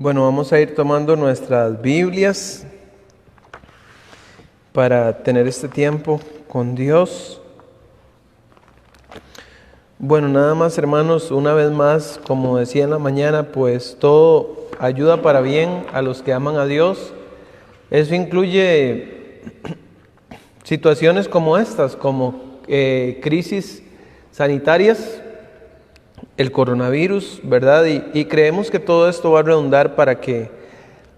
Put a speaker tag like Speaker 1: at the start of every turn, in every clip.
Speaker 1: Bueno, vamos a ir tomando nuestras Biblias para tener este tiempo con Dios. Bueno, nada más, hermanos, una vez más, como decía en la mañana, pues todo ayuda para bien a los que aman a Dios. Eso incluye situaciones como estas, como crisis sanitarias, el coronavirus, ¿verdad? Y creemos que todo esto va a redundar para que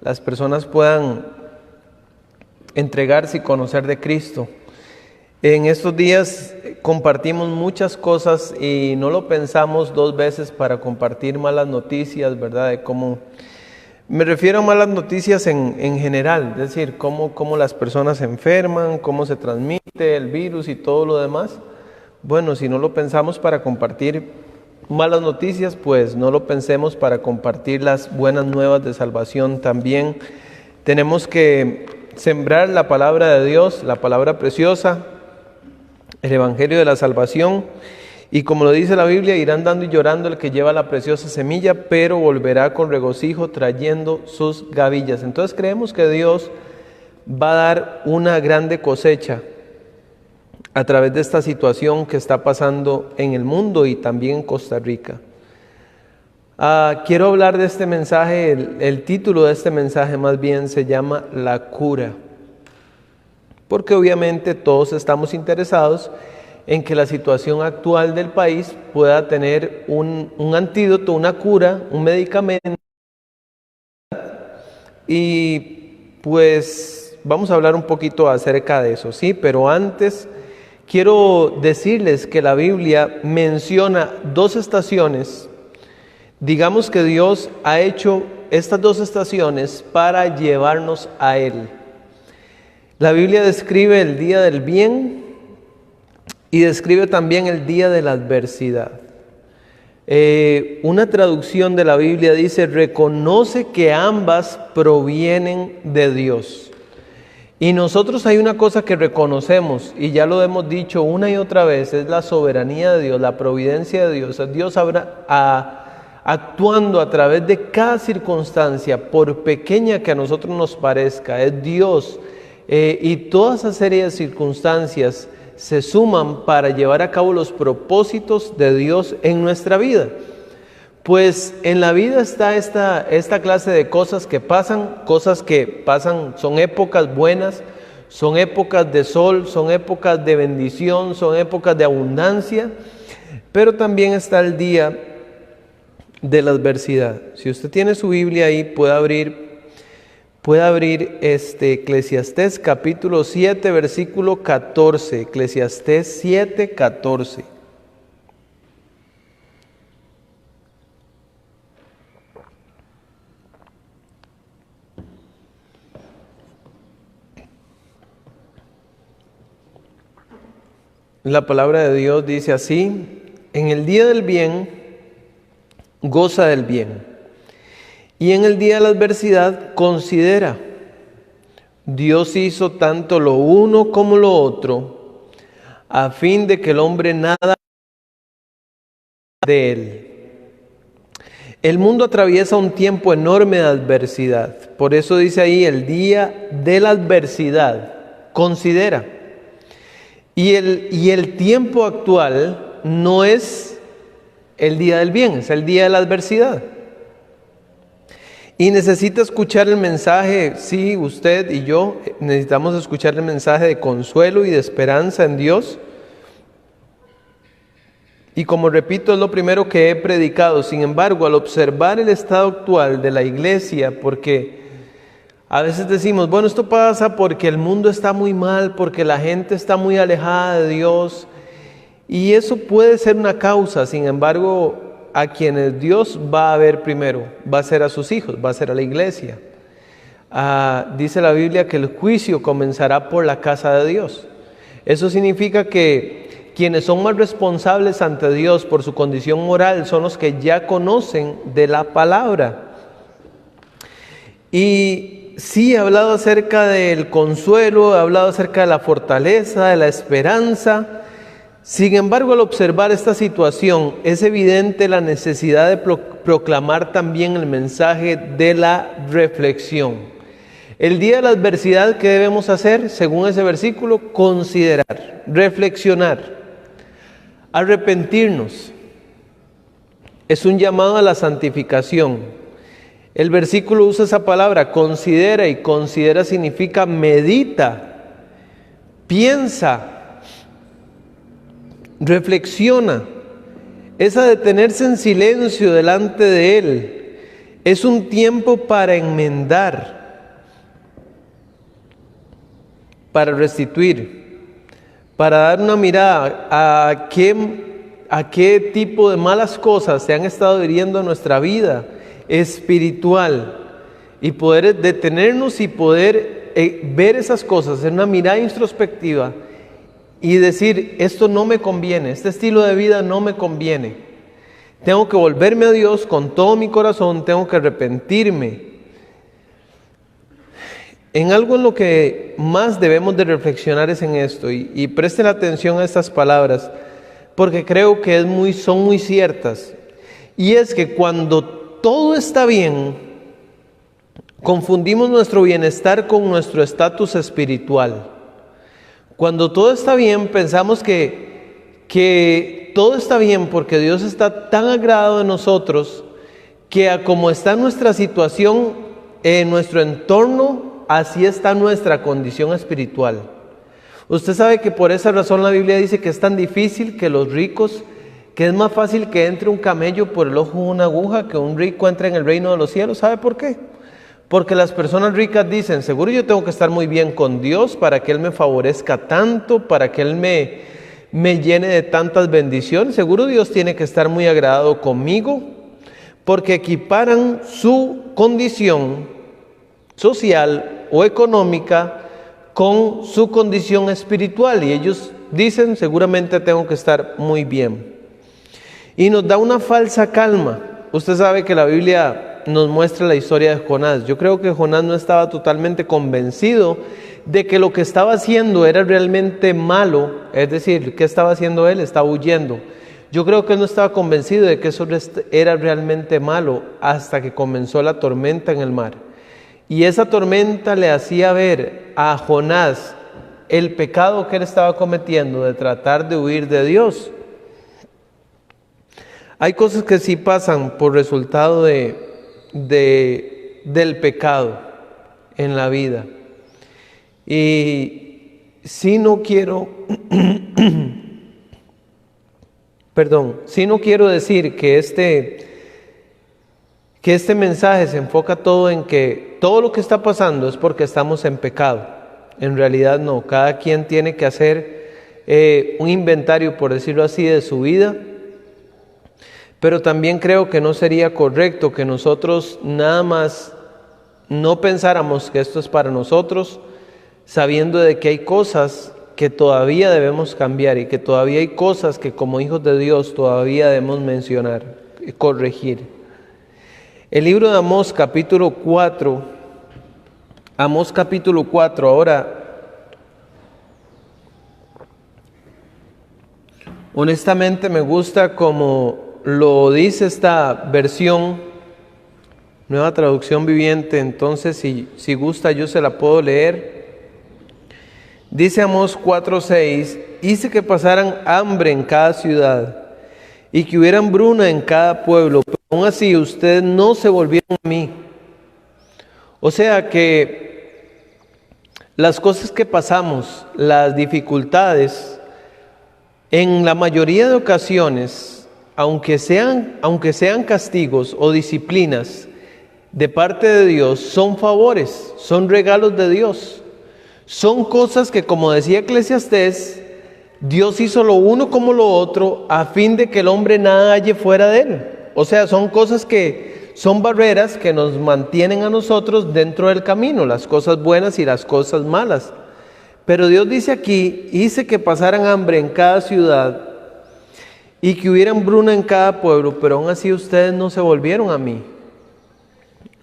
Speaker 1: las personas puedan entregarse y conocer de Cristo. En estos días compartimos muchas cosas y no lo pensamos dos veces para compartir malas noticias, ¿verdad? De cómo, me refiero a malas noticias en general, es decir, cómo las personas se enferman, cómo se transmite el virus y todo lo demás. Bueno, si no lo pensamos para compartir malas noticias, pues no lo pensemos para compartir las buenas nuevas de salvación también. Tenemos que sembrar la palabra de Dios, la palabra preciosa, el evangelio de la salvación, y como lo dice la Biblia, irá andando y llorando el que lleva la preciosa semilla, pero volverá con regocijo trayendo sus gavillas. Entonces creemos que Dios va a dar una grande cosecha a través de esta situación que está pasando en el mundo y también en Costa Rica. Quiero hablar de este mensaje, el título de este mensaje más bien se llama La cura, porque obviamente todos estamos interesados en que la situación actual del país pueda tener un antídoto, una cura, un medicamento. Y pues vamos a hablar un poquito acerca de eso, ¿sí? Pero antes quiero decirles que la Biblia menciona dos estaciones. Digamos que Dios ha hecho estas dos estaciones para llevarnos a Él. La Biblia describe el día del bien y describe también el día de la adversidad. Una traducción de la Biblia dice: reconoce que ambas provienen de Dios. Y nosotros hay una cosa que reconocemos, y ya lo hemos dicho una y otra vez, es la soberanía de Dios, la providencia de Dios. Dios actuando a través de cada circunstancia, por pequeña que a nosotros nos parezca, es Dios. Y toda esa serie de circunstancias se suman para llevar a cabo los propósitos de Dios en nuestra vida. Pues en la vida está esta clase de cosas que pasan, son épocas buenas, son épocas de sol, son épocas de bendición, son épocas de abundancia, pero también está el día de la adversidad. Si usted tiene su Biblia ahí, puede abrir Eclesiastés capítulo 7, versículo 14, Eclesiastés 7, 14. La palabra de Dios dice así: en el día del bien, goza del bien, y en el día de la adversidad, considera. Dios hizo tanto lo uno como lo otro, a fin de que el hombre nada de él. El mundo atraviesa un tiempo enorme de adversidad. Por eso dice ahí, el día de la adversidad, considera. Y el tiempo actual no es el día del bien, es el día de la adversidad. Y necesita escuchar el mensaje, sí, usted y yo necesitamos escuchar el mensaje de consuelo y de esperanza en Dios. Y como repito, es lo primero que he predicado. Sin embargo, al observar el estado actual de la iglesia, porque a veces decimos, bueno, esto pasa porque el mundo está muy mal, porque la gente está muy alejada de Dios, y eso puede ser una causa. Sin embargo, a quienes Dios va a ver primero, va a ser a sus hijos, va a ser a la iglesia. Dice la Biblia que el juicio comenzará por la casa de Dios. Eso significa que quienes son más responsables ante Dios por su condición moral son los que ya conocen de la palabra. Y sí, he hablado acerca del consuelo, he hablado acerca de la fortaleza, de la esperanza. Sin embargo, al observar esta situación, es evidente la necesidad de proclamar también el mensaje de la reflexión. El día de la adversidad, ¿qué debemos hacer? Según ese versículo, considerar, reflexionar, arrepentirnos. Es un llamado a la santificación. El versículo usa esa palabra, considera, y considera significa medita, piensa, reflexiona. Es a detenerse en silencio delante de Él. Es un tiempo para enmendar, para restituir, para dar una mirada a qué tipo de malas cosas se han estado hiriendo en nuestra vida espiritual, y poder detenernos y poder ver esas cosas en una mirada introspectiva y decir: esto no me conviene, este estilo de vida no me conviene, tengo que volverme a Dios con todo mi corazón, tengo que arrepentirme. En algo en lo que más debemos de reflexionar es en esto, y presten atención a estas palabras, porque creo que son muy ciertas, y es que cuando todo está bien, confundimos nuestro bienestar con nuestro estatus espiritual. Cuando todo está bien, pensamos que todo está bien porque Dios está tan agradado de nosotros, que a como está nuestra situación en nuestro entorno, así está nuestra condición espiritual. Usted sabe que por esa razón la Biblia dice que es tan difícil que los ricos, que es más fácil que entre un camello por el ojo de una aguja que un rico entre en el reino de los cielos. ¿Sabe por qué? Porque las personas ricas dicen: seguro yo tengo que estar muy bien con Dios para que Él me favorezca tanto, para que Él me llene de tantas bendiciones. Seguro Dios tiene que estar muy agradado conmigo, porque equiparan su condición social o económica con su condición espiritual, y ellos dicen: seguramente tengo que estar muy bien. Y nos da una falsa calma. Usted sabe que la Biblia nos muestra la historia de Jonás. Yo creo que Jonás no estaba totalmente convencido de que lo que estaba haciendo era realmente malo. Es decir, ¿qué estaba haciendo él? Estaba huyendo. Yo creo que él no estaba convencido de que eso era realmente malo hasta que comenzó la tormenta en el mar. Y esa tormenta le hacía ver a Jonás el pecado que él estaba cometiendo de tratar de huir de Dios. Hay cosas que sí pasan por resultado del pecado en la vida. Y sí no quiero, sí no quiero decir que este mensaje se enfoca todo en que todo lo que está pasando es porque estamos en pecado. En realidad no, cada quien tiene que hacer un inventario, por decirlo así, de su vida. Pero también creo que no sería correcto que nosotros nada más no pensáramos que esto es para nosotros, sabiendo de que hay cosas que todavía debemos cambiar y que todavía hay cosas que como hijos de Dios todavía debemos mencionar y corregir. El libro de Amós capítulo 4, ahora, honestamente me gusta como lo dice esta versión, Nueva Traducción Viviente. Entonces si gusta yo se la puedo leer. Dice Amós 4:6: hice que pasaran hambre en cada ciudad y que hubiera hambruna en cada pueblo, pero aún así ustedes no se volvieron a mí. O sea que las cosas que pasamos, las dificultades, en la mayoría de ocasiones, aunque sean castigos o disciplinas de parte de Dios, son favores, son regalos de Dios. Son cosas que, como decía Eclesiastés, Dios hizo lo uno como lo otro a fin de que el hombre nada halle fuera de él. O sea, son cosas que son barreras que nos mantienen a nosotros dentro del camino, las cosas buenas y las cosas malas. Pero Dios dice aquí: hice que pasaran hambre en cada ciudad y que hubiera hambruna en cada pueblo, pero aún así ustedes no se volvieron a mí.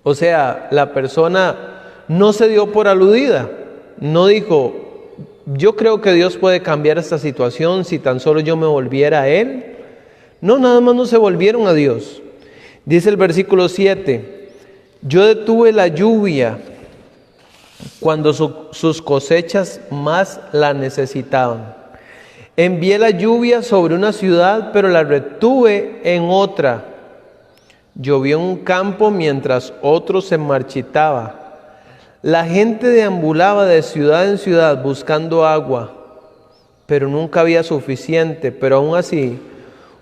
Speaker 1: O sea, la persona no se dio por aludida, no dijo: yo creo que Dios puede cambiar esta situación si tan solo yo me volviera a Él. No, nada más no se volvieron a Dios. Dice el versículo 7, yo detuve la lluvia cuando sus cosechas más la necesitaban. Envié la lluvia sobre una ciudad, pero la retuve en otra. Llovió en un campo mientras otro se marchitaba. La gente deambulaba de ciudad en ciudad buscando agua, pero nunca había suficiente. Pero aún así,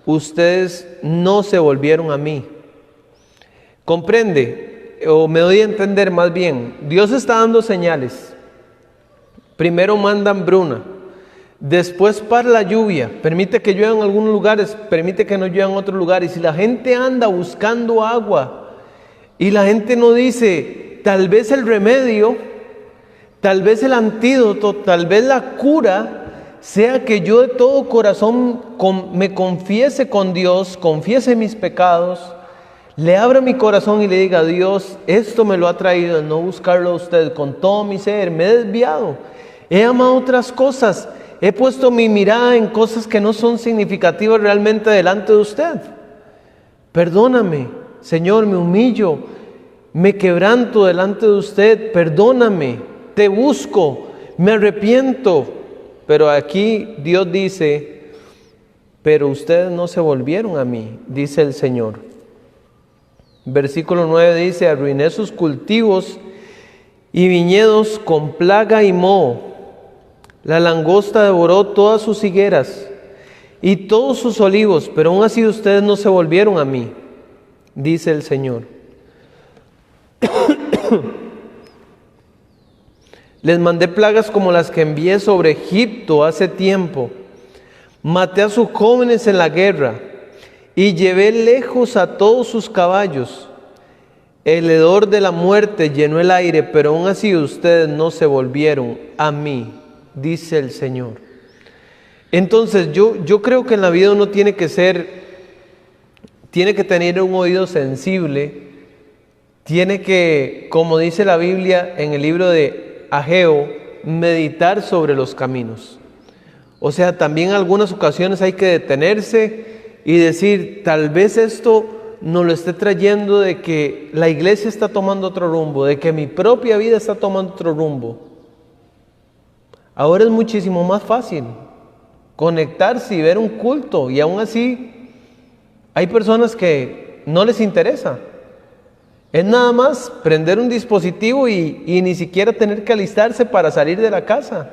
Speaker 1: ustedes no se volvieron a mí. ¿Comprende? O me doy a entender más bien. Dios está dando señales. Primero manda hambruna. Después para la lluvia, permite que llueva en algunos lugares, permite que no llueva en otros lugares. Y si la gente anda buscando agua y la gente no dice, tal vez el remedio, tal vez el antídoto, tal vez la cura, sea que yo de todo corazón me confiese con Dios, confiese mis pecados, le abra mi corazón y le diga, Dios, esto me lo ha traído, no buscarlo a usted con todo mi ser, me he desviado, he amado otras cosas. He puesto mi mirada en cosas que no son significativas realmente delante de usted. Perdóname, Señor, me humillo, me quebranto delante de usted, perdóname, te busco, me arrepiento. Pero aquí Dios dice, pero ustedes no se volvieron a mí, dice el Señor. Versículo 9 dice, arruiné sus cultivos y viñedos con plaga y moho. La langosta devoró todas sus higueras y todos sus olivos, pero aún así ustedes no se volvieron a mí, dice el Señor. Les mandé plagas como las que envié sobre Egipto hace tiempo. Maté a sus jóvenes en la guerra y llevé lejos a todos sus caballos. El hedor de la muerte llenó el aire, pero aún así ustedes no se volvieron a mí, dice el Señor. Entonces yo creo que en la vida uno tiene que tener un oído sensible, tiene que, como dice la Biblia en el libro de Ageo, meditar sobre los caminos. O sea, también en algunas ocasiones hay que detenerse y decir, tal vez esto nos lo esté trayendo de que la iglesia está tomando otro rumbo, de que mi propia vida está tomando otro rumbo. Ahora es muchísimo más fácil conectarse y ver un culto, y aún así hay personas que no les interesa. Es nada más prender un dispositivo y ni siquiera tener que alistarse para salir de la casa.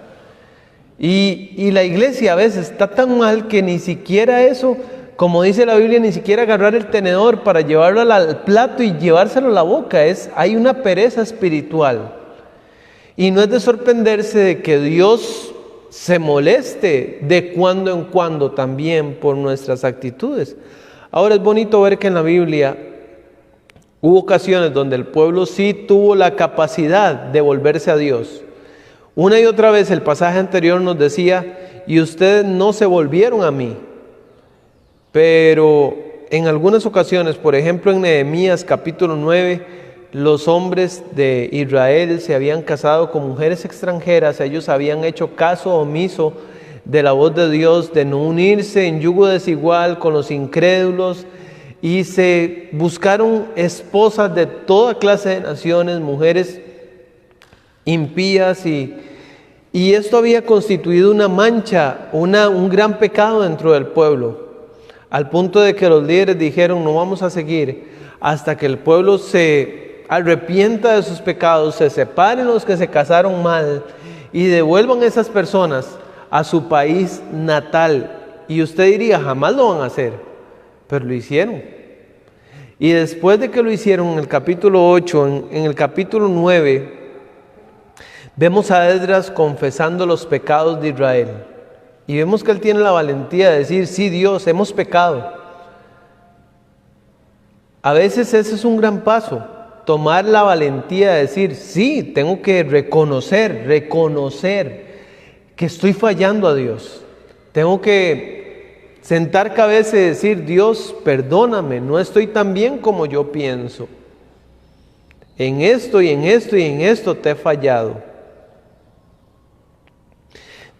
Speaker 1: Y la iglesia a veces está tan mal que ni siquiera eso, como dice la Biblia, ni siquiera agarrar el tenedor para llevarlo al plato y llevárselo a la boca. Hay una pereza espiritual. Y no es de sorprenderse de que Dios se moleste de cuando en cuando también por nuestras actitudes. Ahora es bonito ver que en la Biblia hubo ocasiones donde el pueblo sí tuvo la capacidad de volverse a Dios. Una y otra vez el pasaje anterior nos decía, y ustedes no se volvieron a mí. Pero en algunas ocasiones, por ejemplo en Nehemías capítulo 9, los hombres de Israel se habían casado con mujeres extranjeras, ellos habían hecho caso omiso de la voz de Dios, de no unirse en yugo desigual con los incrédulos, y se buscaron esposas de toda clase de naciones, mujeres impías, y esto había constituido una mancha, un gran pecado dentro del pueblo, al punto de que los líderes dijeron, no vamos a seguir hasta que el pueblo se arrepienta de sus pecados, se separen los que se casaron mal y devuelvan a esas personas a su país natal. Y usted diría, jamás lo van a hacer, pero lo hicieron. Y después de que lo hicieron, en el capítulo 8, en el capítulo 9, vemos a Esdras confesando los pecados de Israel. Y vemos que él tiene la valentía de decir, sí, Dios, hemos pecado. A veces ese es un gran paso. Tomar la valentía de decir, sí, tengo que reconocer que estoy fallando a Dios. Tengo que sentar cabeza y decir, Dios, perdóname, no estoy tan bien como yo pienso. En esto y en esto y en esto te he fallado.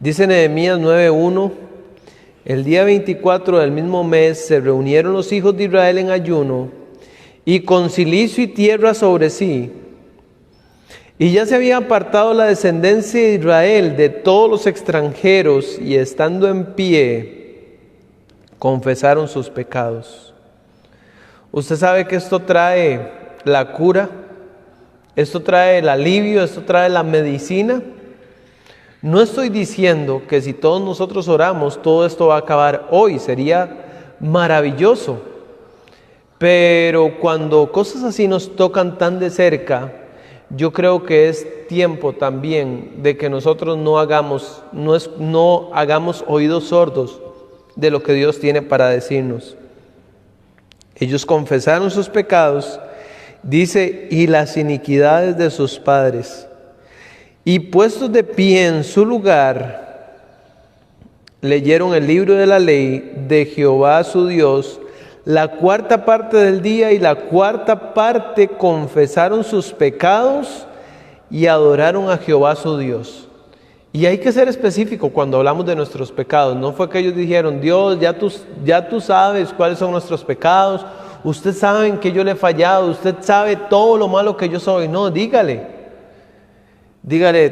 Speaker 1: Dice Nehemías 9:1, el día 24 del mismo mes se reunieron los hijos de Israel en ayuno y con cilicio y tierra sobre sí. Y ya se había apartado la descendencia de Israel de todos los extranjeros y estando en pie, confesaron sus pecados. Usted sabe que esto trae la cura, esto trae el alivio, esto trae la medicina. No estoy diciendo que si todos nosotros oramos, todo esto va a acabar hoy, sería maravilloso. Pero cuando cosas así nos tocan tan de cerca, yo creo que es tiempo también de que nosotros no hagamos oídos sordos de lo que Dios tiene para decirnos. Ellos confesaron sus pecados, dice, y las iniquidades de sus padres. Y puestos de pie en su lugar, leyeron el libro de la ley de Jehová su Dios, la cuarta parte del día, y la cuarta parte confesaron sus pecados y adoraron a Jehová su Dios. Y hay que ser específico cuando hablamos de nuestros pecados. No fue que ellos dijeron, Dios, ya tú sabes cuáles son nuestros pecados, usted sabe en que yo le he fallado, usted sabe todo lo malo que yo soy. No, dígale,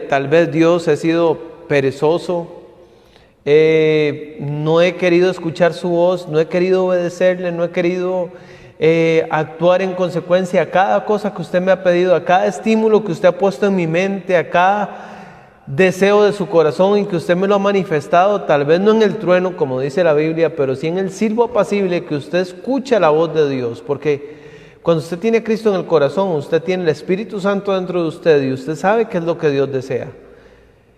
Speaker 1: tal vez Dios, he sido perezoso, no he querido escuchar su voz, no he querido obedecerle, no he querido actuar en consecuencia a cada cosa que usted me ha pedido, a cada estímulo que usted ha puesto en mi mente, a cada deseo de su corazón y que usted me lo ha manifestado, tal vez no en el trueno como dice la Biblia, pero sí en el silbo apacible, que usted escucha la voz de Dios, porque cuando usted tiene a Cristo en el corazón, usted tiene el Espíritu Santo dentro de usted y usted sabe qué es lo que Dios desea.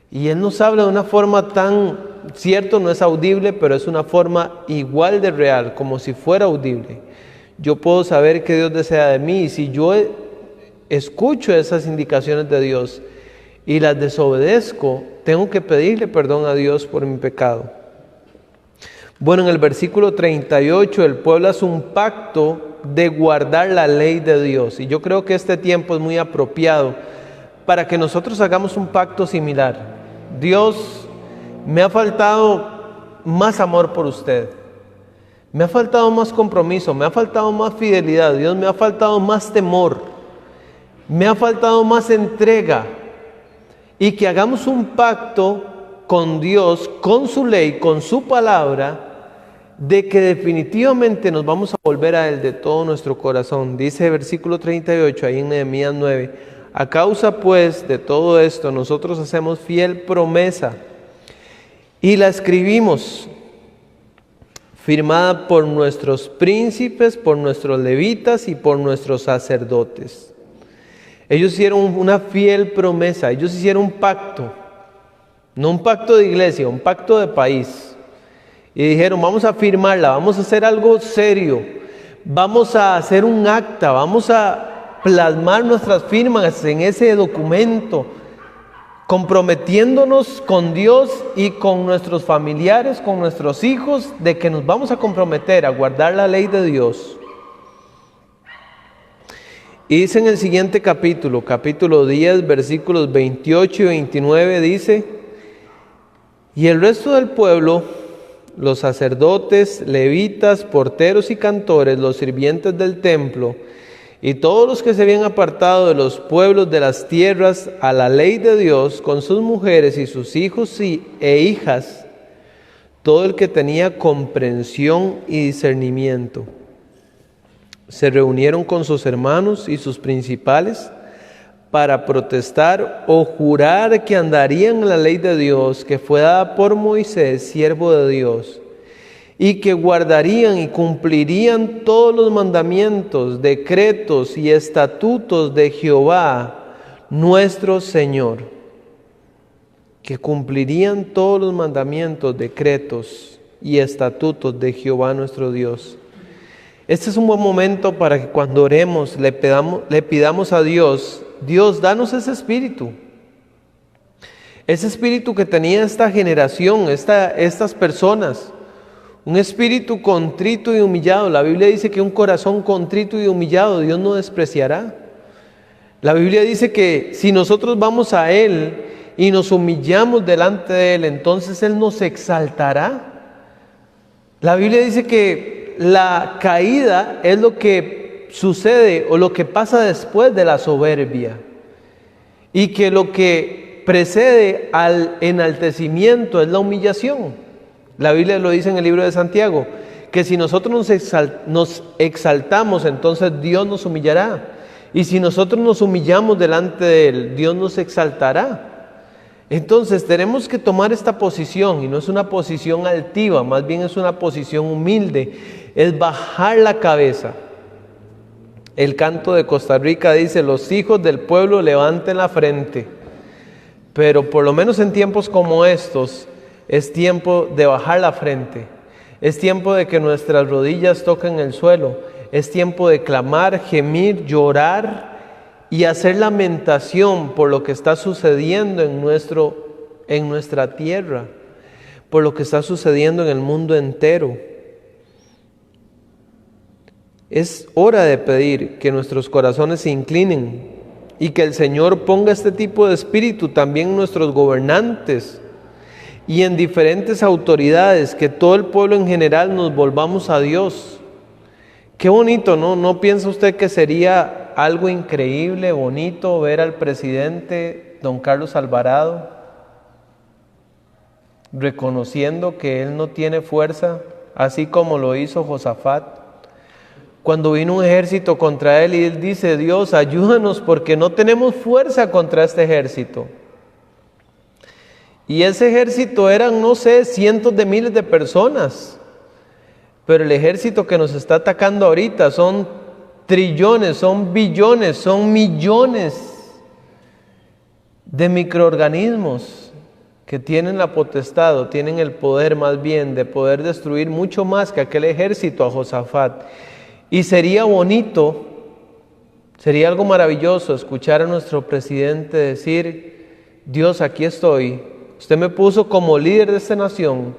Speaker 1: Y Él nos habla de una forma tan, cierto, no es audible, pero es una forma igual de real, como si fuera audible. Yo puedo saber qué Dios desea de mí, y si yo escucho esas indicaciones de Dios y las desobedezco, tengo que pedirle perdón a Dios por mi pecado. Bueno, en el versículo 38 el pueblo hace un pacto de guardar la ley de Dios, y yo creo que este tiempo es muy apropiado para que nosotros hagamos un pacto similar. Dios, me ha faltado más amor por usted, me ha faltado más compromiso, me ha faltado más fidelidad, Dios, me ha faltado más temor, me ha faltado más entrega, y que hagamos un pacto con Dios, con su ley, con su palabra, de que definitivamente nos vamos a volver a Él de todo nuestro corazón. Dice el versículo 38 ahí en Nehemías 9, a causa pues de todo esto nosotros hacemos fiel promesa y la escribimos, firmada por nuestros príncipes, por nuestros levitas y por nuestros sacerdotes. Ellos hicieron una fiel promesa, ellos hicieron un pacto, no un pacto de iglesia, un pacto de país. Y dijeron, vamos a firmarla, vamos a hacer algo serio, vamos a hacer un acta, vamos a plasmar nuestras firmas en ese documento, comprometiéndonos con Dios y con nuestros familiares, con nuestros hijos, de que nos vamos a comprometer a guardar la ley de Dios. Y dice en el siguiente capítulo 10, versículos 28 y 29, dice, y el resto del pueblo, los sacerdotes, levitas, porteros y cantores, los sirvientes del templo, y todos los que se habían apartado de los pueblos de las tierras a la ley de Dios, con sus mujeres y sus hijos e hijas, todo el que tenía comprensión y discernimiento, se reunieron con sus hermanos y sus principales para protestar o jurar que andarían en la ley de Dios que fue dada por Moisés, siervo de Dios, y que guardarían y cumplirían todos los mandamientos, decretos y estatutos de Jehová, nuestro Señor. Que cumplirían todos los mandamientos, decretos y estatutos de Jehová, nuestro Dios. Este es un buen momento para que cuando oremos le pidamos a Dios, Dios, danos ese espíritu que tenía esta generación, estas personas, un espíritu contrito y humillado. La Biblia dice que un corazón contrito y humillado Dios no despreciará. La Biblia dice que si nosotros vamos a Él y nos humillamos delante de Él, entonces Él nos exaltará. La Biblia dice que la caída es lo que sucede o lo que pasa después de la soberbia, y que lo que precede al enaltecimiento es la humillación. La Biblia lo dice en el libro de Santiago, que si nosotros nos exaltamos, entonces Dios nos humillará. Y si nosotros nos humillamos delante de Él, Dios nos exaltará. Entonces tenemos que tomar esta posición, y no es una posición altiva, más bien es una posición humilde, es bajar la cabeza. El canto de Costa Rica dice: los hijos del pueblo levanten la frente. Pero por lo menos en tiempos como estos, es tiempo de bajar la frente. Es tiempo de que nuestras rodillas toquen el suelo. Es tiempo de clamar, gemir, llorar y hacer lamentación por lo que está sucediendo en nuestra tierra, por lo que está sucediendo en el mundo entero. Es hora de pedir que nuestros corazones se inclinen y que el Señor ponga este tipo de espíritu también en nuestros gobernantes y en diferentes autoridades, que todo el pueblo en general nos volvamos a Dios. Qué bonito, ¿no? ¿No piensa usted que sería algo increíble, bonito, ver al presidente don Carlos Alvarado reconociendo que él no tiene fuerza, así como lo hizo Josafat? Cuando vino un ejército contra él y él dice: Dios, ayúdanos porque no tenemos fuerza contra este ejército. Y ese ejército eran, no sé, cientos de miles de personas. Pero el ejército que nos está atacando ahorita son trillones, son billones, son millones de microorganismos que tienen la potestad, o tienen el poder más bien, de poder destruir mucho más que aquel ejército a Josafat. Y sería bonito, sería algo maravilloso escuchar a nuestro presidente decir: Dios, aquí estoy. Usted me puso como líder de esta nación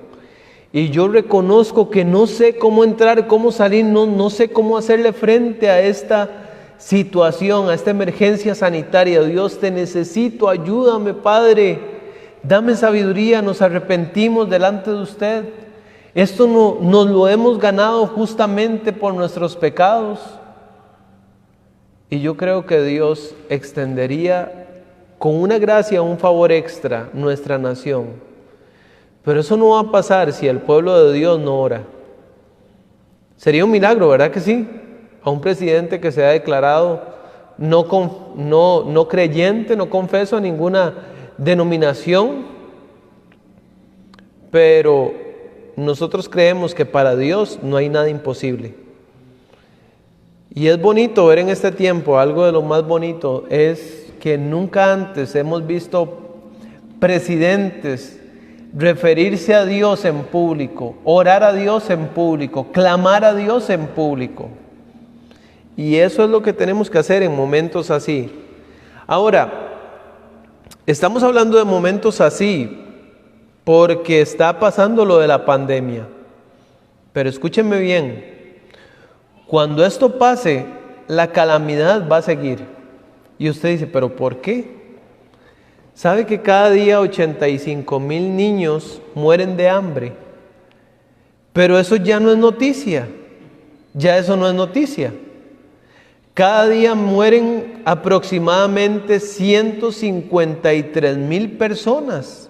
Speaker 1: y yo reconozco que no sé cómo entrar, cómo salir, no sé cómo hacerle frente a esta situación, a esta emergencia sanitaria. Dios, te necesito, ayúdame, Padre, dame sabiduría, nos arrepentimos delante de usted. Esto no nos lo hemos ganado justamente por nuestros pecados. Y yo creo que Dios extendería con una gracia, un favor extra, nuestra nación. Pero eso no va a pasar si el pueblo de Dios no ora. Sería un milagro, ¿verdad que sí? A un presidente que se ha declarado no creyente, no confeso a ninguna denominación, pero nosotros creemos que para Dios no hay nada imposible. Y es bonito ver en este tiempo, algo de lo más bonito es que nunca antes hemos visto presidentes referirse a Dios en público, orar a Dios en público, clamar a Dios en público. Y eso es lo que tenemos que hacer en momentos así. Ahora, estamos hablando de momentos así porque está pasando lo de la pandemia. Pero escúchenme bien, cuando esto pase, la calamidad va a seguir. Y usted dice: ¿pero por qué? ¿Sabe que cada día 85,000 niños mueren de hambre? Pero eso ya no es noticia. Ya eso no es noticia. Cada día mueren aproximadamente 153,000 personas.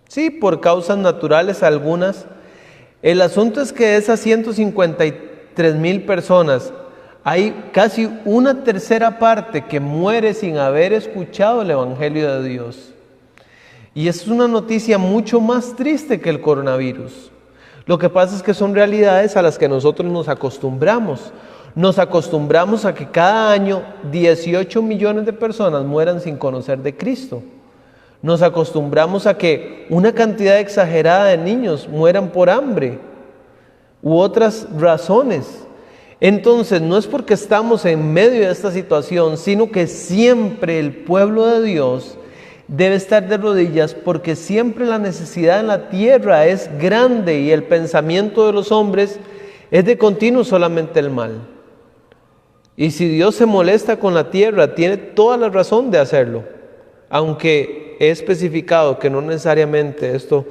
Speaker 1: Sí, por causas naturales algunas. El asunto es que de esas 153,000 personas, hay casi una tercera parte que muere sin haber escuchado el Evangelio de Dios. Y es una noticia mucho más triste que el coronavirus. Lo que pasa es que son realidades a las que nosotros nos acostumbramos. Nos acostumbramos a que cada año 18 millones de personas mueran sin conocer de Cristo. Nos acostumbramos a que una cantidad exagerada de niños mueran por hambre u otras razones. Entonces, no es porque estamos en medio de esta situación, sino que siempre el pueblo de Dios debe estar de rodillas, porque siempre la necesidad en la tierra es grande y el pensamiento de los hombres es de continuo solamente el mal. Y si Dios se molesta con la tierra, tiene toda la razón de hacerlo, aunque he especificado que no necesariamente esto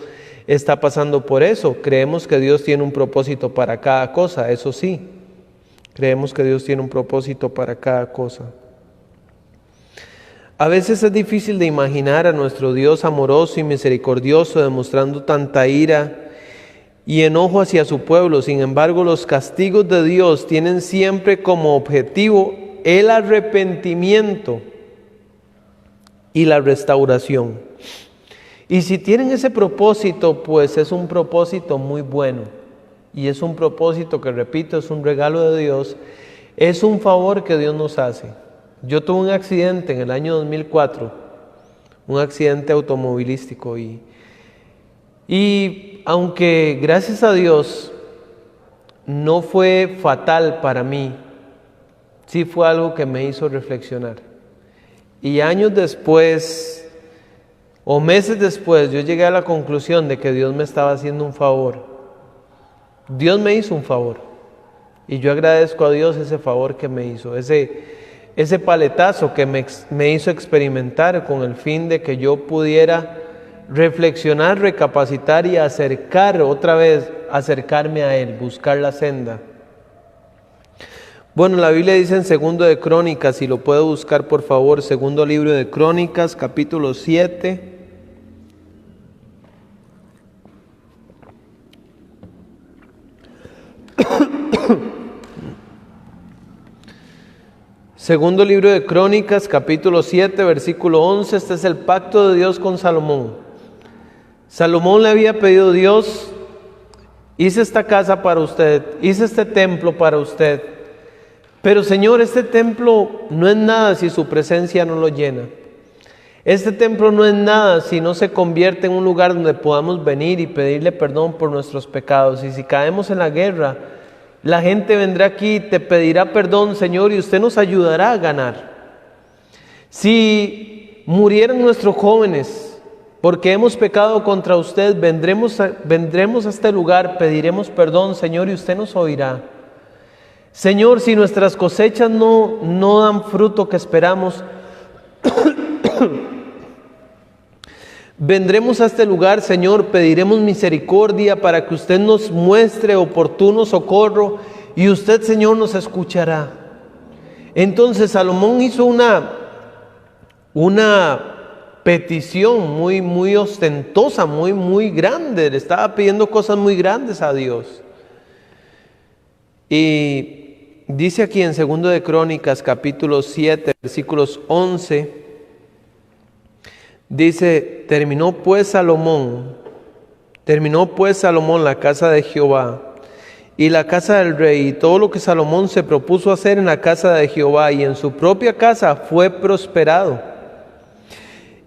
Speaker 1: está pasando por eso. Creemos que Dios tiene un propósito para cada cosa, eso sí. Creemos que Dios tiene un propósito para cada cosa. A veces es difícil de imaginar a nuestro Dios amoroso y misericordioso demostrando tanta ira y enojo hacia su pueblo. Sin embargo, los castigos de Dios tienen siempre como objetivo el arrepentimiento y la restauración. Y si tienen ese propósito, pues es un propósito muy bueno. Y es un propósito que, repito, es un regalo de Dios. Es un favor que Dios nos hace. Yo tuve un accidente en el año 2004, un accidente automovilístico. Y aunque gracias a Dios no fue fatal para mí, sí fue algo que me hizo reflexionar. Y años después, o meses después, yo llegué a la conclusión de que Dios me estaba haciendo un favor. Dios me hizo un favor. Y yo agradezco a Dios ese favor que me hizo, ese paletazo que me hizo experimentar con el fin de que yo pudiera reflexionar, recapacitar y acercarme a Él, buscar la senda. Bueno, la Biblia dice en Segundo de Crónicas, si lo puedo buscar por favor, Segundo libro de Crónicas, capítulo 7. Segundo libro de Crónicas, capítulo 7, versículo 11. Este es el pacto de Dios con Salomón. Salomón le había pedido a Dios: hice esta casa para usted, hice este templo para usted. Pero Señor, este templo no es nada si su presencia no lo llena. Este templo no es nada si no se convierte en un lugar donde podamos venir y pedirle perdón por nuestros pecados. Y si caemos en la guerra, la gente vendrá aquí y te pedirá perdón, Señor, y usted nos ayudará a ganar. Si murieran nuestros jóvenes porque hemos pecado contra usted, vendremos a este lugar, pediremos perdón, Señor, y usted nos oirá. Señor, si nuestras cosechas no dan fruto que esperamos, vendremos a este lugar, Señor, pediremos misericordia para que usted nos muestre oportuno socorro y usted, Señor, nos escuchará. Entonces Salomón hizo una petición muy ostentosa, muy grande. Le estaba pidiendo cosas muy grandes a Dios. Y dice aquí en 2 de Crónicas, capítulo 7, versículos 11, dice: terminó pues Salomón la casa de Jehová y la casa del rey, y todo lo que Salomón se propuso hacer en la casa de Jehová y en su propia casa fue prosperado.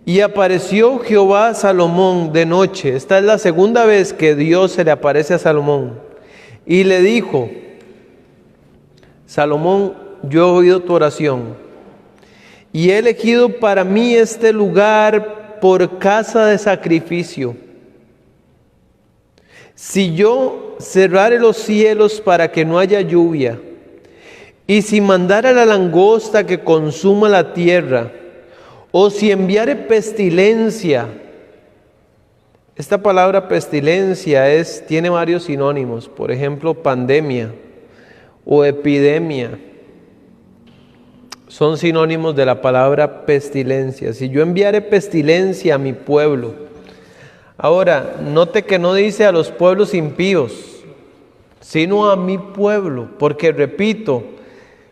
Speaker 1: Y apareció Jehová a Salomón de noche. Esta es la segunda vez que Dios se le aparece a Salomón. Y le dijo: Salomón, yo he oído tu oración y he elegido para mí este lugar por casa de sacrificio. Si yo cerrare los cielos para que no haya lluvia, y si mandara la langosta que consuma la tierra, o si enviare pestilencia. Esta palabra pestilencia tiene varios sinónimos, por ejemplo, pandemia o epidemia. Son sinónimos de la palabra pestilencia. Si yo enviare pestilencia a mi pueblo. Ahora, note que no dice a los pueblos impíos, sino a mi pueblo, porque repito,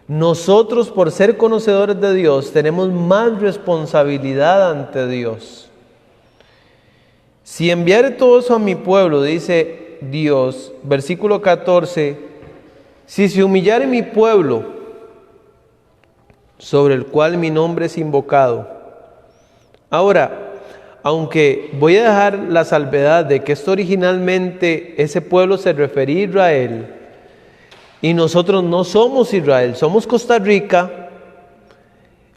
Speaker 1: nosotros, por ser conocedores de Dios, tenemos más responsabilidad ante Dios. Si enviare todo eso a mi pueblo, dice Dios, versículo 14, si se humillare mi pueblo, sobre el cual mi nombre es invocado. Ahora, aunque voy a dejar la salvedad de que esto originalmente, ese pueblo se refería a Israel, y nosotros no somos Israel, somos Costa Rica,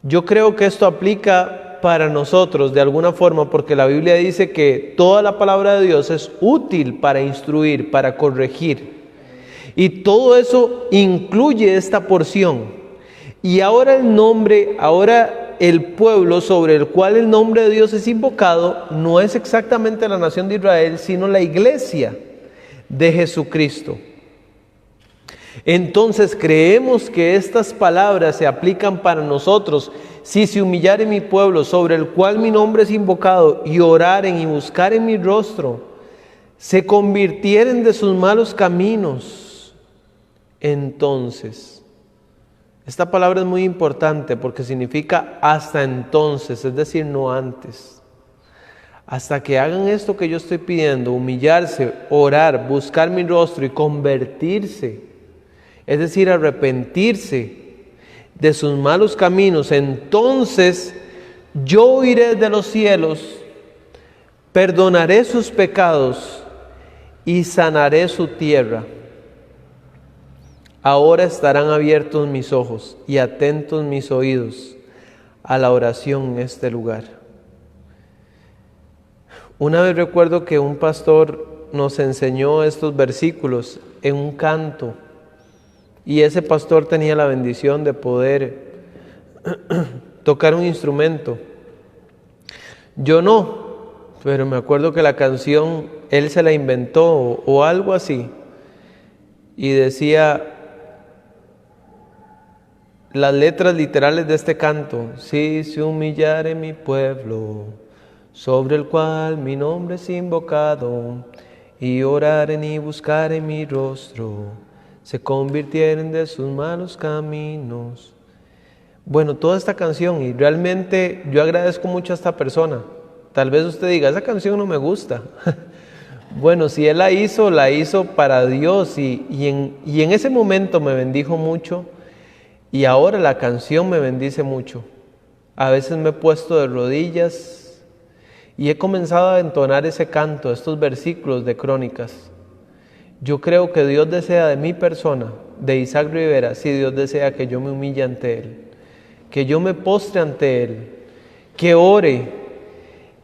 Speaker 1: yo creo que esto aplica para nosotros de alguna forma, porque la Biblia dice que toda la palabra de Dios es útil para instruir, para corregir. Y todo eso incluye esta porción. Y ahora el pueblo sobre el cual el nombre de Dios es invocado no es exactamente la nación de Israel, sino la iglesia de Jesucristo. Entonces creemos que estas palabras se aplican para nosotros. Si se humillare mi pueblo sobre el cual mi nombre es invocado y oraren y buscaren mi rostro, se convirtieren de sus malos caminos, entonces, esta palabra es muy importante porque significa hasta entonces, es decir, no antes. Hasta que hagan esto que yo estoy pidiendo, humillarse, orar, buscar mi rostro y convertirse, es decir, arrepentirse de sus malos caminos, entonces yo oiré de los cielos, perdonaré sus pecados y sanaré su tierra. Ahora estarán abiertos mis ojos y atentos mis oídos a la oración en este lugar. Una vez recuerdo que un pastor nos enseñó estos versículos en un canto, y ese pastor tenía la bendición de poder tocar un instrumento. Yo no, pero me acuerdo que la canción él se la inventó o algo así, y decía las letras literales de este canto: si se humillare mi pueblo, sobre el cual mi nombre es invocado, y oraren y buscaren mi rostro, se convirtieren de sus malos caminos. Bueno, toda esta canción, y realmente yo agradezco mucho a esta persona. Tal vez usted diga, esa canción no me gusta. Bueno, si él la hizo para Dios, y en ese momento me bendijo mucho, y ahora la canción me bendice mucho. A veces me he puesto de rodillas y he comenzado a entonar ese canto, estos versículos de Crónicas. Yo creo que Dios desea de mi persona, de Isaac Rivera, sí, Dios desea que yo me humille ante Él, que yo me postre ante Él, que ore,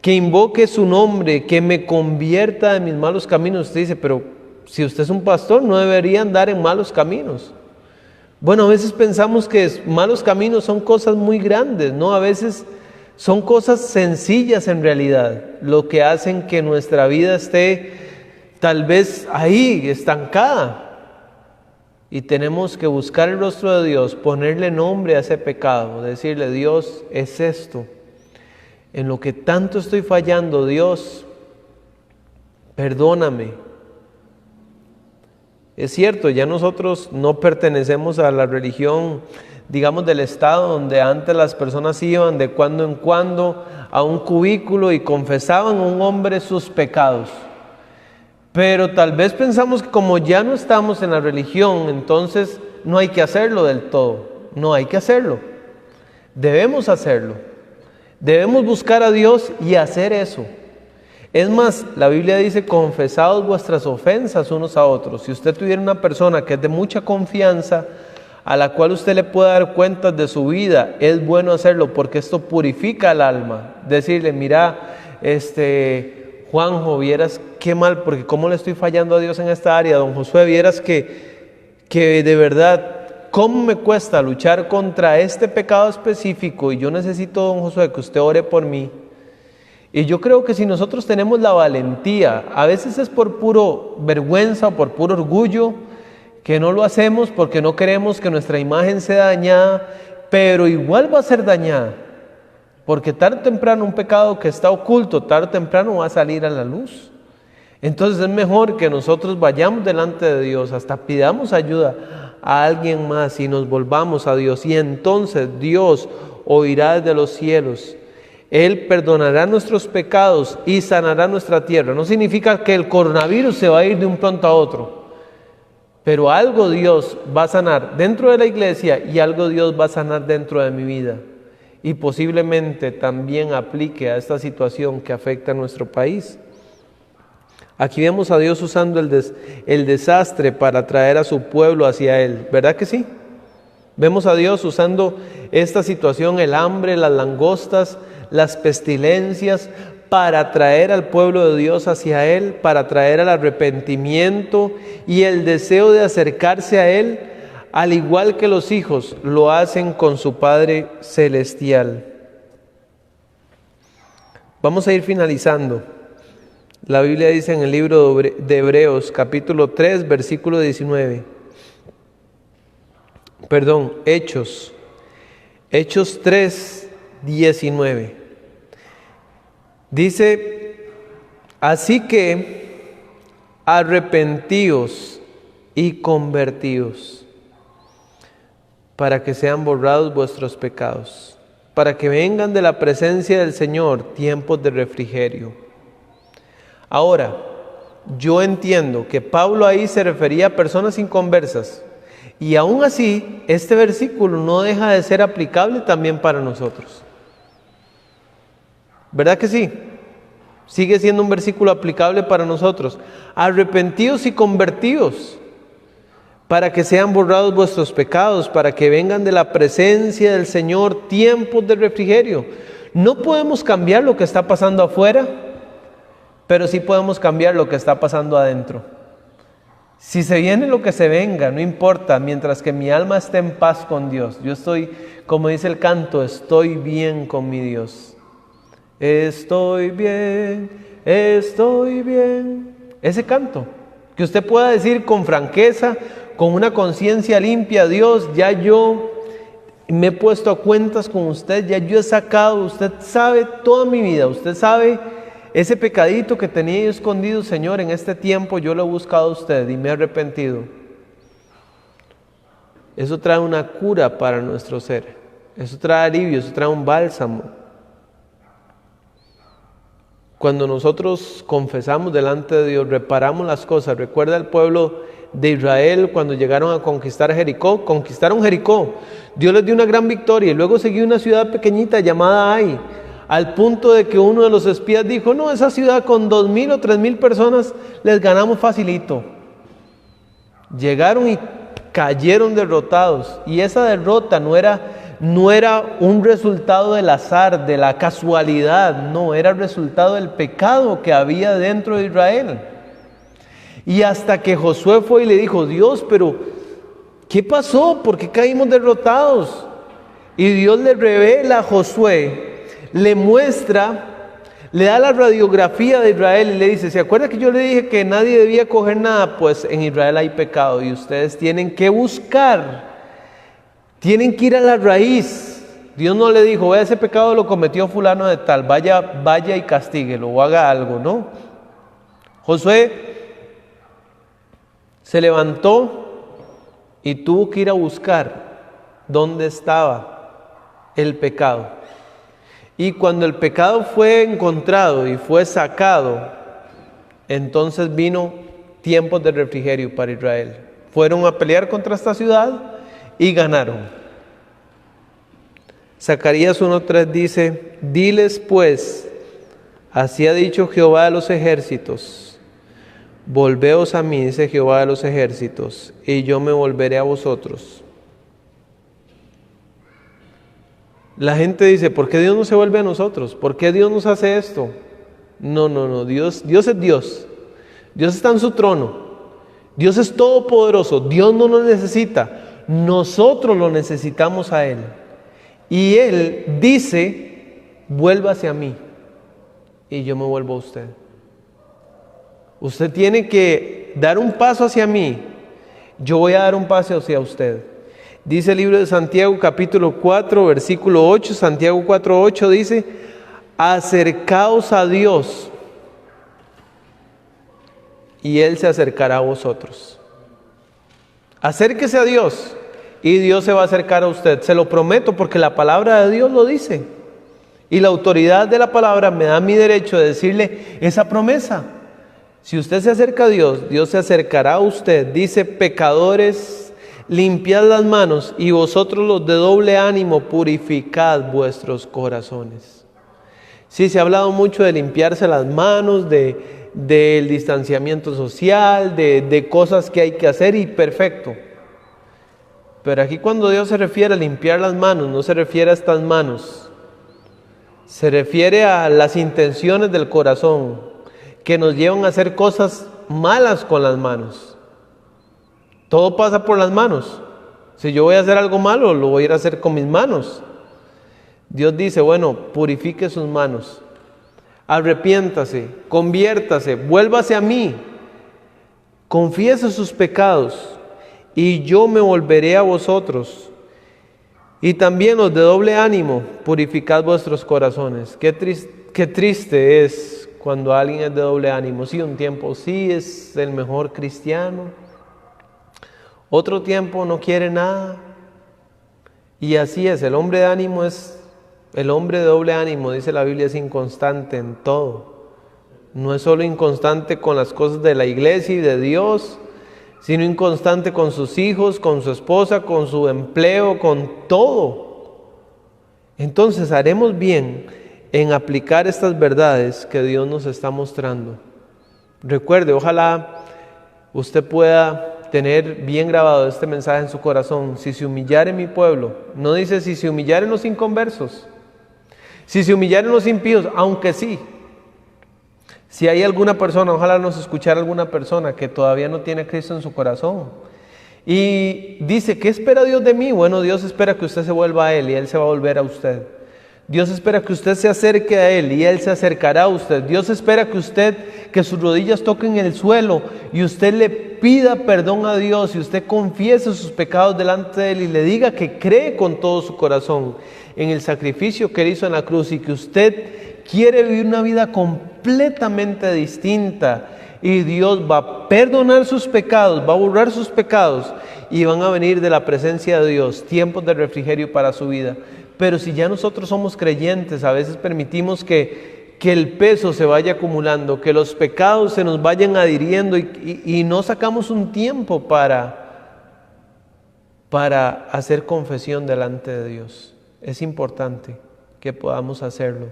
Speaker 1: que invoque su nombre, que me convierta de mis malos caminos. Usted dice, pero si usted es un pastor, no debería andar en malos caminos. Bueno, a veces pensamos que malos caminos son cosas muy grandes, ¿no? A veces son cosas sencillas en realidad, lo que hacen que nuestra vida esté tal vez ahí, estancada. Y tenemos que buscar el rostro de Dios, ponerle nombre a ese pecado, decirle, Dios, es esto, en lo que tanto estoy fallando, Dios, perdóname. Es cierto, ya nosotros no pertenecemos a la religión, digamos, del Estado, donde antes las personas iban de cuando en cuando a un cubículo y confesaban a un hombre sus pecados. Pero tal vez pensamos que como ya no estamos en la religión, entonces no hay que hacerlo del todo. No hay que hacerlo. Debemos hacerlo. Debemos buscar a Dios y hacer eso. Es más, la Biblia dice, confesaos vuestras ofensas unos a otros. Si usted tuviera una persona que es de mucha confianza, a la cual usted le puede dar cuentas de su vida, es bueno hacerlo porque esto purifica el alma. Decirle, mira, Juanjo, vieras qué mal, porque cómo le estoy fallando a Dios en esta área. Don Josué, vieras que de verdad, cómo me cuesta luchar contra este pecado específico, y yo necesito, don Josué, que usted ore por mí. Y yo creo que si nosotros tenemos la valentía, a veces es por puro vergüenza o por puro orgullo que no lo hacemos porque no queremos que nuestra imagen sea dañada, pero igual va a ser dañada, porque tarde o temprano un pecado que está oculto, tarde o temprano va a salir a la luz. Entonces es mejor que nosotros vayamos delante de Dios, hasta pidamos ayuda a alguien más y nos volvamos a Dios, y entonces Dios oirá desde los cielos. Él perdonará nuestros pecados y sanará nuestra tierra. No significa que el coronavirus se va a ir de un pronto a otro, pero algo Dios va a sanar dentro de la iglesia y algo Dios va a sanar dentro de mi vida. Y posiblemente también aplique a esta situación que afecta a nuestro país. Aquí vemos a Dios usando el desastre para traer a su pueblo hacia Él. ¿Verdad que sí? Vemos a Dios usando esta situación, el hambre, las langostas, las pestilencias, para traer al pueblo de Dios hacia Él, para traer al arrepentimiento y el deseo de acercarse a Él, al igual que los hijos lo hacen con su Padre Celestial. Vamos a ir finalizando. La Biblia dice en el libro de Hebreos, capítulo 3, versículo 19. Perdón, Hechos 3, 19. Dice, así que arrepentíos y convertíos, para que sean borrados vuestros pecados, para que vengan de la presencia del Señor tiempos de refrigerio. Ahora, yo entiendo que Pablo ahí se refería a personas inconversas, y aún así, este versículo no deja de ser aplicable también para nosotros. ¿Verdad que sí? Sigue siendo un versículo aplicable para nosotros. Arrepentíos y convertíos, para que sean borrados vuestros pecados, para que vengan de la presencia del Señor tiempos de refrigerio. No podemos cambiar lo que está pasando afuera, pero sí podemos cambiar lo que está pasando adentro. Si se viene lo que se venga, no importa, mientras que mi alma esté en paz con Dios. Yo estoy, como dice el canto, estoy bien con mi Dios. Estoy bien, estoy bien. Ese canto, que usted pueda decir con franqueza, con una conciencia limpia, Dios, ya yo me he puesto a cuentas con usted, ya yo he sacado, usted sabe toda mi vida, usted sabe ese pecadito que tenía yo escondido, Señor, en este tiempo yo lo he buscado a usted y me he arrepentido. Eso trae una cura para nuestro ser, eso trae alivio, eso trae un bálsamo. Cuando nosotros confesamos delante de Dios, reparamos las cosas. Recuerda el pueblo de Israel cuando llegaron a conquistar Jericó. Conquistaron Jericó. Dios les dio una gran victoria y luego siguió una ciudad pequeñita llamada Ai, al punto de que uno de los espías dijo, no, esa ciudad con 2,000 o 3,000 personas les ganamos facilito. Llegaron y cayeron derrotados. Y esa derrota no era un resultado del azar, de la casualidad, no, era el resultado del pecado que había dentro de Israel. Y hasta que Josué fue y le dijo, Dios, pero ¿qué pasó? ¿Por qué caímos derrotados? Y Dios le revela a Josué, le muestra, le da la radiografía de Israel y le dice, ¿se acuerda que yo le dije que nadie debía coger nada? Pues en Israel hay pecado y ustedes tienen que buscar. Tienen que ir a la raíz. Dios no le dijo, ese pecado lo cometió fulano de tal, vaya y castíguelo o haga algo, ¿no? Josué se levantó y tuvo que ir a buscar dónde estaba el pecado. Y cuando el pecado fue encontrado y fue sacado, entonces vino tiempos de refrigerio para Israel. Fueron a pelear contra esta ciudad y ganaron. Zacarías 1:3 dice, diles pues, así ha dicho Jehová de los ejércitos, volveos a mí, dice Jehová de los ejércitos, y yo me volveré a vosotros. La gente dice, ¿por qué Dios no se vuelve a nosotros? ¿Por qué Dios nos hace esto? No, Dios es Dios. Dios está en su trono. Dios es todopoderoso. Dios no nos necesita. Nosotros lo necesitamos a Él. Y Él dice, vuélvase a mí y yo me vuelvo a usted. Usted tiene que dar un paso hacia mí. Yo voy a dar un paso hacia usted. Dice el libro de Santiago capítulo 4 versículo 8, Santiago 4:8 dice, acercaos a Dios y Él se acercará a vosotros. Acérquese a Dios y Dios se va a acercar a usted. Se lo prometo porque la palabra de Dios lo dice. Y la autoridad de la palabra me da mi derecho de decirle esa promesa. Si usted se acerca a Dios, Dios se acercará a usted. Dice, pecadores, limpiad las manos y vosotros los de doble ánimo, purificad vuestros corazones. Sí, se ha hablado mucho de limpiarse las manos, del distanciamiento social, de cosas que hay que hacer y perfecto. Pero aquí cuando Dios se refiere a limpiar las manos, no se refiere a estas manos. Se refiere a las intenciones del corazón que nos llevan a hacer cosas malas con las manos. Todo pasa por las manos. Si yo voy a hacer algo malo, lo voy a ir a hacer con mis manos. Dios dice, bueno, purifique sus manos. arrepiéntase, conviértase, vuélvase a mí, confiese sus pecados y yo me volveré a vosotros. Y también los de doble ánimo, purificad vuestros corazones. Qué triste es cuando alguien es de doble ánimo. Sí, un tiempo sí es el mejor cristiano, otro tiempo no quiere nada. Y así es, el hombre de doble ánimo, dice la Biblia, es inconstante en todo. No es solo inconstante con las cosas de la iglesia y de Dios, sino inconstante con sus hijos, con su esposa, con su empleo, con todo. Entonces haremos bien en aplicar estas verdades que Dios nos está mostrando. Recuerde, ojalá usted pueda tener bien grabado este mensaje en su corazón. Si se humillare mi pueblo, no dice si se humillaren los inconversos, si se humillaren los impíos, aunque sí. Si hay alguna persona, ojalá nos escuchara alguna persona que todavía no tiene a Cristo en su corazón y dice, ¿qué espera Dios de mí? Bueno, Dios espera que usted se vuelva a Él y Él se va a volver a usted. Dios espera que usted se acerque a Él y Él se acercará a usted. Dios espera que sus rodillas toquen el suelo y usted le pida perdón a Dios y usted confiese sus pecados delante de Él y le diga que cree con todo su corazón en el sacrificio que Él hizo en la cruz y que usted quiere vivir una vida completamente distinta y Dios va a perdonar sus pecados, va a borrar sus pecados y van a venir de la presencia de Dios tiempos de refrigerio para su vida. Pero si ya nosotros somos creyentes, a veces permitimos que el peso se vaya acumulando, que los pecados se nos vayan adhiriendo y no sacamos un tiempo para hacer confesión delante de Dios. Es importante que podamos hacerlo.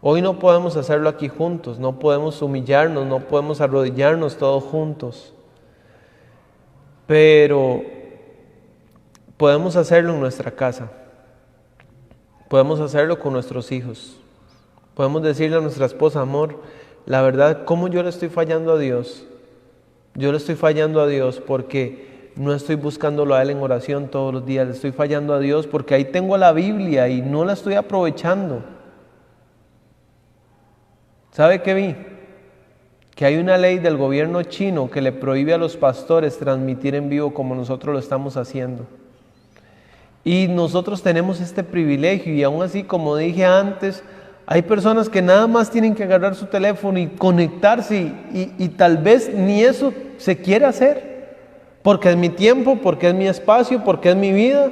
Speaker 1: Hoy no podemos hacerlo aquí juntos, no podemos humillarnos, no podemos arrodillarnos todos juntos, pero podemos hacerlo en nuestra casa, podemos hacerlo con nuestros hijos, podemos decirle a nuestra esposa, amor, la verdad, ¿cómo yo le estoy fallando a Dios? Yo le estoy fallando a Dios porque no estoy buscándolo a Él en oración todos los días, le estoy fallando a Dios porque ahí tengo la Biblia y no la estoy aprovechando. ¿Sabe qué vi? Que hay una ley del gobierno chino que le prohíbe a los pastores transmitir en vivo como nosotros lo estamos haciendo. Y nosotros tenemos este privilegio y aún así, como dije antes, hay personas que nada más tienen que agarrar su teléfono y conectarse y tal vez ni eso se quiere hacer, porque es mi tiempo, porque es mi espacio, porque es mi vida.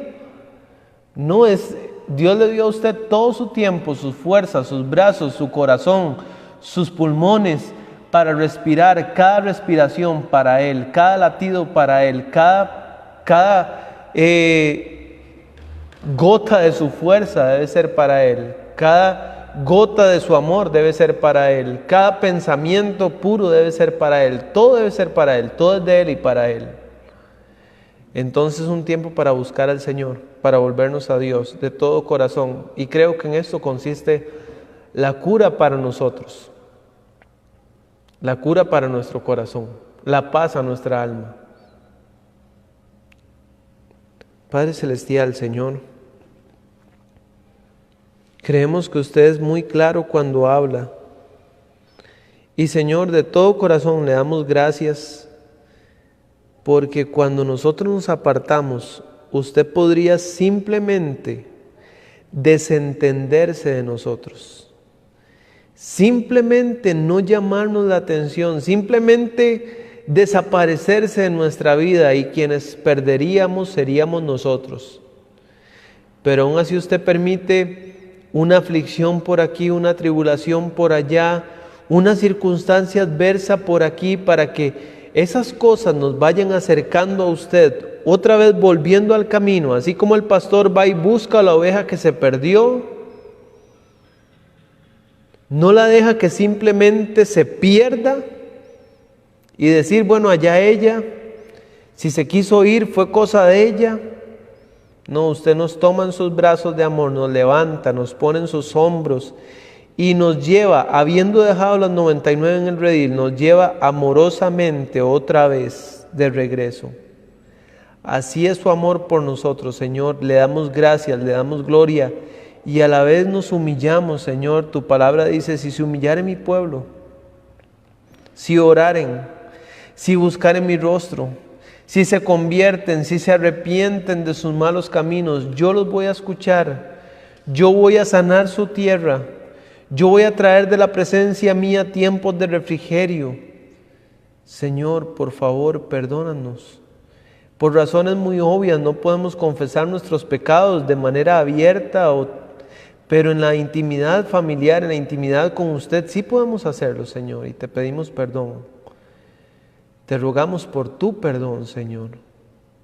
Speaker 1: No es, Dios le dio a usted todo su tiempo, sus fuerzas, sus brazos, su corazón, sus pulmones para respirar, cada respiración para Él, cada latido para Él, cada gota de su fuerza debe ser para Él, cada gota de su amor debe ser para Él, cada pensamiento puro debe ser para Él, todo debe ser para Él, todo es de Él y para Él. Entonces es un tiempo para buscar al Señor, para volvernos a Dios de todo corazón, y creo que en esto consiste la cura para nosotros, la cura para nuestro corazón, la paz a nuestra alma. Padre Celestial, Señor, creemos que usted es muy claro cuando habla. Y Señor, de todo corazón le damos gracias porque cuando nosotros nos apartamos, usted podría simplemente desentenderse de nosotros. Simplemente no llamarnos la atención, simplemente desaparecerse de nuestra vida y quienes perderíamos seríamos nosotros. Pero aún así usted permite una aflicción por aquí, una tribulación por allá, una circunstancia adversa por aquí para que esas cosas nos vayan acercando a usted, otra vez volviendo al camino, así como el pastor va y busca a la oveja que se perdió. No la deja que simplemente se pierda y decir, bueno, allá ella, si se quiso ir fue cosa de ella. No, usted nos toma en sus brazos de amor, nos levanta, nos pone en sus hombros y nos lleva, habiendo dejado las 99 en el redil, nos lleva amorosamente otra vez de regreso. Así es su amor por nosotros, Señor. Le damos gracias, le damos gloria y a la vez nos humillamos, Señor. Tu palabra dice, si se humillare mi pueblo, si oraren, si buscaren mi rostro, si se convierten, si se arrepienten de sus malos caminos, yo los voy a escuchar, yo voy a sanar su tierra, yo voy a traer de la presencia mía tiempos de refrigerio. Señor, por favor, perdónanos. Por razones muy obvias no podemos confesar nuestros pecados de manera abierta, pero en la intimidad familiar, en la intimidad con usted, sí podemos hacerlo, Señor, y te pedimos perdón. Te rogamos por tu perdón, Señor.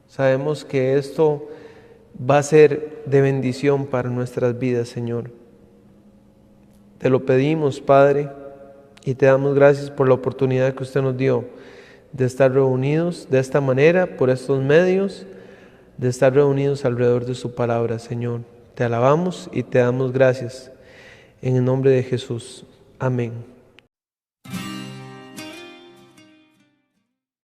Speaker 1: Sabemos que esto va a ser de bendición para nuestras vidas, Señor. Te lo pedimos, Padre, y te damos gracias por la oportunidad que usted nos dio de estar reunidos de esta manera, por estos medios, de estar reunidos alrededor de su palabra, Señor. Te alabamos y te damos gracias. En el nombre de Jesús. Amén.